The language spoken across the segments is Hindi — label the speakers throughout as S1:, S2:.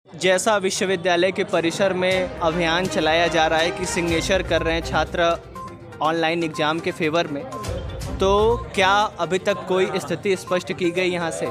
S1: जैसा विश्वविद्यालय के परिसर में अभियान चलाया जा रहा है कि सिग्नेचर कर रहे हैं छात्र ऑनलाइन एग्ज़ाम के फेवर में, तो क्या अभी तक कोई स्थिति स्पष्ट की गई यहाँ से?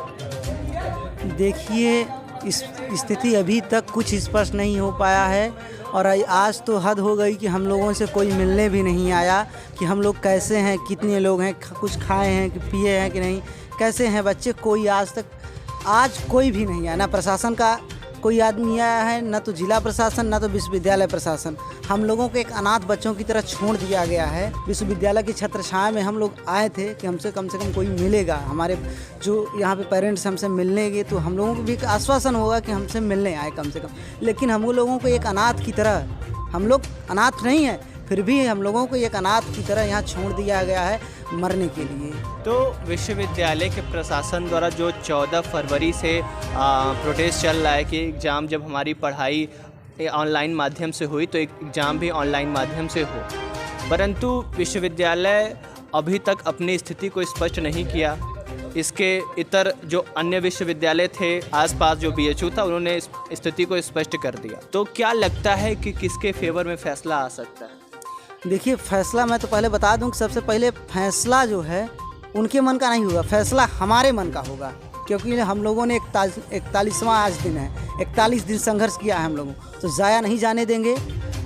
S2: देखिए, इस स्थिति अभी तक कुछ स्पष्ट नहीं हो पाया है और आज तो हद हो गई कि हम लोगों से कोई मिलने भी नहीं आया कि हम लोग कैसे हैं, कितने लोग हैं, कुछ खाए हैं कि पिए हैं कि नहीं, कैसे हैं बच्चे। कोई आज कोई भी नहीं आया, ना प्रशासन का कोई आदमी आया है, ना तो जिला प्रशासन, ना तो विश्वविद्यालय प्रशासन। हम लोगों को एक अनाथ बच्चों की तरह छोड़ दिया गया है। विश्वविद्यालय की छत्रछाया में हम लोग आए थे कि हमसे कम से कम कोई मिलेगा, हमारे जो यहाँ पे पेरेंट्स हमसे मिलने गए तो हम लोगों को भी एक आश्वासन होगा कि हमसे मिलने आए कम से कम। लेकिन हम लोगों को एक अनाथ की तरह, हम लोग अनाथ नहीं हैं, फिर भी हम लोगों को एक अनाथ की तरह यहाँ छोड़ दिया गया है मरने के लिए।
S1: तो विश्वविद्यालय के प्रशासन द्वारा जो 14 फरवरी से प्रोटेस्ट चल रहा है कि एग्ज़ाम, जब हमारी पढ़ाई ऑनलाइन माध्यम से हुई तो एग्ज़ाम भी ऑनलाइन माध्यम से हो, परंतु विश्वविद्यालय अभी तक अपनी स्थिति को स्पष्ट नहीं किया। इसके इतर जो अन्य विश्वविद्यालय थे आसपास, जो BHU था, उन्होंने इस स्थिति को स्पष्ट कर दिया। तो क्या लगता है कि किसके फेवर में फ़ैसला आ सकता है?
S2: देखिए, फैसला मैं तो पहले बता दूं कि सबसे पहले फैसला जो है उनके मन का नहीं होगा, फैसला हमारे मन का होगा, क्योंकि हम लोगों ने 41वां आज दिन है, 41 दिन संघर्ष किया है हम लोगों, तो ज़ाया नहीं जाने देंगे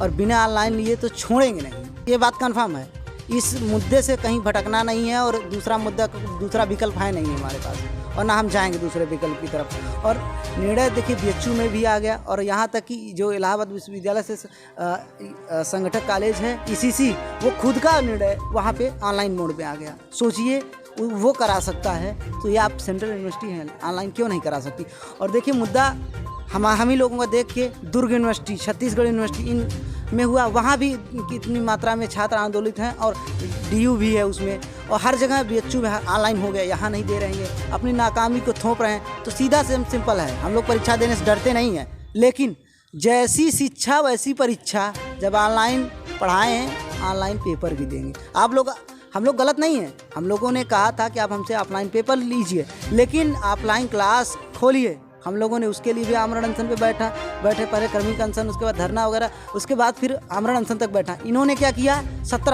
S2: और बिना ऑनलाइन लिए तो छोड़ेंगे नहीं, ये बात कंफर्म है। इस मुद्दे से कहीं भटकना नहीं है और दूसरा विकल्प है नहीं हमारे पास, और ना हम जाएंगे दूसरे विकल्प की तरफ। और निर्णय देखिए BHU में भी आ गया, और यहाँ तक कि जो इलाहाबाद विश्वविद्यालय से संगठक कॉलेज है ECC, वो खुद का निर्णय वहाँ पे ऑनलाइन मोड पे आ गया। सोचिए, वो करा सकता है तो ये आप सेंट्रल यूनिवर्सिटी है, ऑनलाइन क्यों नहीं करा सकती। और देखिए, मुद्दा हम ही लोगों का देख के दुर्ग यूनिवर्सिटी, छत्तीसगढ़ यूनिवर्सिटी इन में हुआ, वहाँ भी कितनी मात्रा में छात्र आंदोलित हैं, और DU भी है उसमें, और हर जगह BHU में ऑनलाइन हो गया, यहाँ नहीं दे रहे हैं, अपनी नाकामी को थोप रहे हैं। तो सीधा से सिंपल है, हम लोग परीक्षा देने से डरते नहीं हैं, लेकिन जैसी शिक्षा वैसी परीक्षा। जब ऑनलाइन पढ़ाए हैं, ऑनलाइन पेपर भी देंगे। हम लोग गलत नहीं हैं, हम लोगों ने कहा था कि आप हमसे ऑफलाइन पेपर लीजिए, लेकिन ऑफलाइन क्लास खोलिए। हम लोगों ने उसके लिए भी आमरण अनशन पे बैठे पहले क्रमिक अनशन, उसके बाद धरना वगैरह, उसके बाद फिर आमरण अनशन तक बैठा। इन्होंने क्या किया,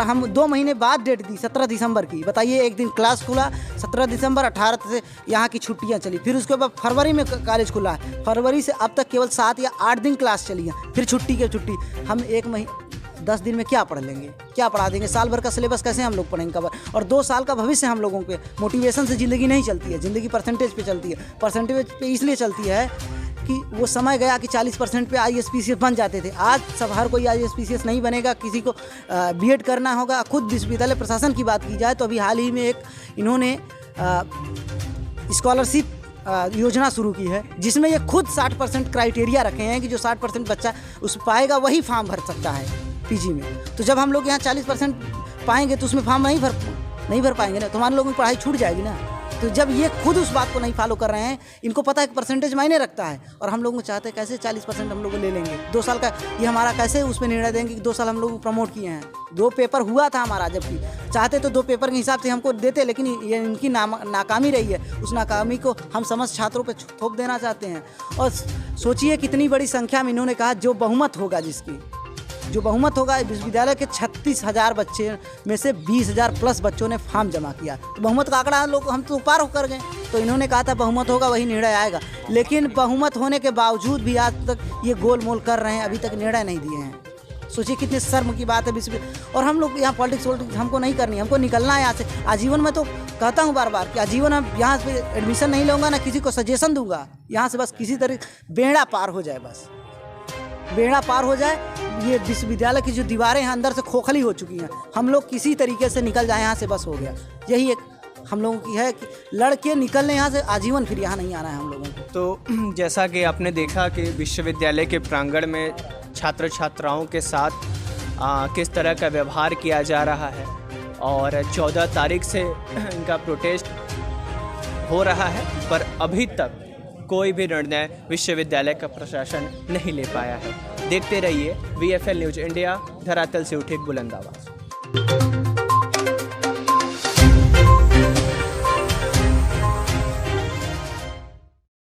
S2: हम 2 महीने बाद डेट दी, 17 दिसंबर की। बताइए, एक दिन क्लास खुला 17 दिसंबर, 18 से यहाँ की छुट्टियाँ चली, फिर उसके बाद फरवरी में कॉलेज खुला है। फरवरी से अब तक केवल 7 या 8 दिन क्लास चली है, फिर छुट्टी। हम 1 महीने 10 दिन में क्या पढ़ लेंगे, क्या पढ़ा देंगे? साल भर का सिलेबस कैसे हम लोग पढ़ेंगे कवर? और 2 साल का भविष्य हम लोगों पे। मोटिवेशन से ज़िंदगी नहीं चलती है, ज़िंदगी परसेंटेज पे चलती है। परसेंटेज पे इसलिए चलती है कि वो समय गया कि 40% पे IAS PCS बन जाते थे। आज सब हर कोई IAS PCS नहीं बनेगा, किसी को B.Ed करना होगा। खुद विश्वविद्यालय प्रशासन की बात की जाए तो अभी हाल ही में एक इन्होंने स्कॉलरशिप योजना शुरू की है, जिसमें ये खुद 60% क्राइटेरिया रखे हैं कि जो 60% बच्चा उस पाएगा वही फॉर्म भर सकता है PG में। तो जब हम लोग यहाँ 40% पाएंगे तो उसमें फॉर्म नहीं भर पाएंगे ना, तो हमारे लोगों की पढ़ाई छूट जाएगी ना। तो जब ये खुद उस बात को नहीं फॉलो कर रहे हैं, इनको पता है कि परसेंटेज मायने रखता है, और हम लोगों को चाहते हैं कैसे 40% हम लोग ले लेंगे। 2 साल का ये हमारा कैसे उस पर निर्णय देंगे कि 2 साल हम लोग प्रमोट किए हैं। 2 पेपर हुआ था हमारा, जबकि चाहते तो 2 पेपर के हिसाब से हमको देते, लेकिन ये इनकी नाकामी रही है। उस नाकामी को हम समस्त छात्रों पर थोप देना चाहते हैं। और सोचिए, कितनी बड़ी संख्या में इन्होंने कहा जो बहुमत होगा विश्वविद्यालय के 36,000 बच्चे में से 20,000 प्लस बच्चों ने फॉर्म जमा किया। तो बहुमत का आंकड़ा हम तो पार होकर गए। तो इन्होंने कहा था बहुमत होगा वही निर्णय आएगा, लेकिन बहुमत होने के बावजूद भी आज तक ये गोलमोल कर रहे हैं, अभी तक निर्णय नहीं दिए हैं। सोचिए कितनी शर्म की बात है। और हम लोग यहाँ पॉलिटिक्स हमको नहीं करनी, हमको निकलना है यहाँ से आजीवन। मैं तो कहता हूँ बार बार कि आजीवन हम यहाँ से एडमिशन नहीं लूँगा, ना किसी को सजेशन दूंगा। यहाँ से बस किसी तरह बेड़ा पार हो जाए, बस बेड़ा पार हो जाए। ये विश्वविद्यालय की जो दीवारें हैं अंदर से खोखली हो चुकी हैं, हम लोग किसी तरीके से निकल जाए यहाँ से, बस हो गया। यही एक हम लोगों की है कि लड़के निकलने यहाँ से, आजीवन फिर यहाँ नहीं आना है हम लोगों को।
S1: तो जैसा कि आपने देखा कि विश्वविद्यालय के प्रांगण में छात्र छात्राओं के साथ किस तरह का व्यवहार किया जा रहा है, और 14 तारीख से इनका प्रोटेस्ट हो रहा है, पर अभी तक कोई भी निर्णय विश्वविद्यालय का प्रशासन नहीं ले पाया है। देखते रहिए VFL न्यूज़ इंडिया, धरातल से उठी बुलंद आवाज़।